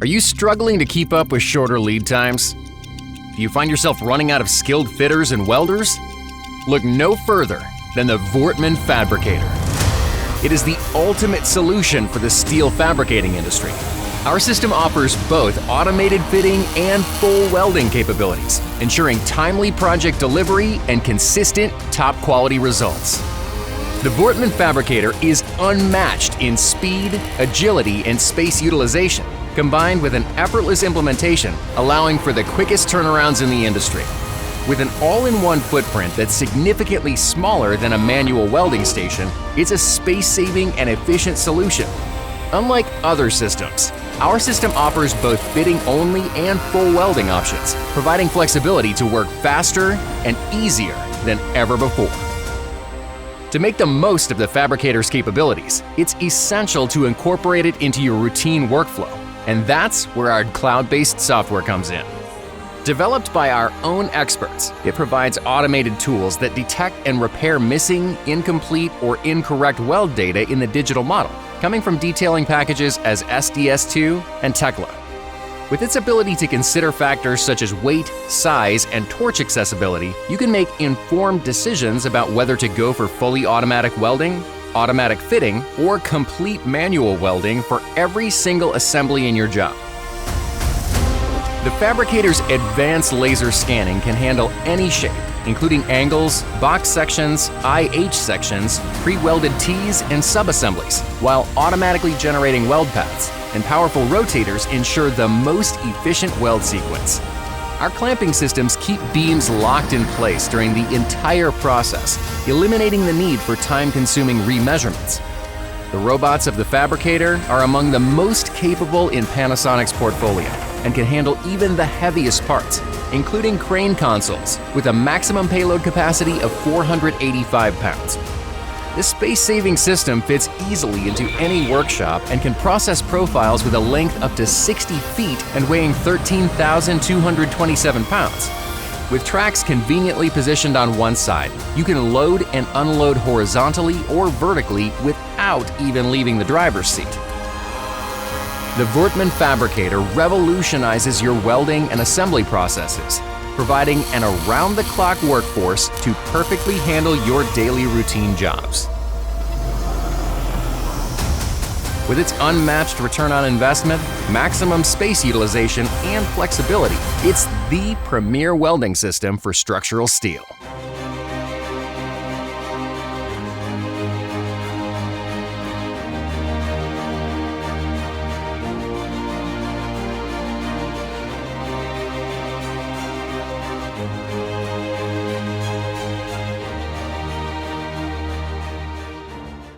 Are you struggling to keep up with shorter lead times? Do you find yourself running out of skilled fitters and welders? Look no further than the Voortman Fabricator. It is the ultimate solution for the steel fabricating industry. Our system offers both automated fitting and full welding capabilities, ensuring timely project delivery and consistent, top-quality results. The Voortman Fabricator is unmatched in speed, agility, and space utilization, combined with an effortless implementation allowing for the quickest turnarounds in the industry. With an all-in-one footprint that's significantly smaller than a manual welding station, it's a space-saving and efficient solution. Unlike other systems, our system offers both fitting-only and full welding options, providing flexibility to work faster and easier than ever before. To make the most of the Fabricator's capabilities, it's essential to incorporate it into your routine workflow, and that's where our cloud-based software comes in. Developed by our own experts, it provides automated tools that detect and repair missing, incomplete, or incorrect weld data in the digital model, coming from detailing packages as SDS2 and Tekla. With its ability to consider factors such as weight, size, and torch accessibility, you can make informed decisions about whether to go for fully automatic welding, automatic fitting, or complete manual welding for every single assembly in your job. The Fabricator's advanced laser scanning can handle any shape, including angles, box sections, IH sections, pre-welded Ts, and sub-assemblies, while automatically generating weld paths, and powerful rotators ensure the most efficient weld sequence. Our clamping systems keep beams locked in place during the entire process, eliminating the need for time-consuming remeasurements. The robots of the Fabricator are among the most capable in Panasonic's portfolio and can handle even the heaviest parts, including crane consoles with a maximum payload capacity of 485 pounds. This space-saving system fits easily into any workshop and can process profiles with a length up to 60 feet and weighing 13,227 pounds. With tracks conveniently positioned on one side, you can load and unload horizontally or vertically without even leaving the driver's seat. The Voortman Fabricator revolutionizes your welding and assembly processes, providing an around-the-clock workforce to perfectly handle your daily routine jobs. With its unmatched return on investment, maximum space utilization, and flexibility, it's the premier welding system for structural steel.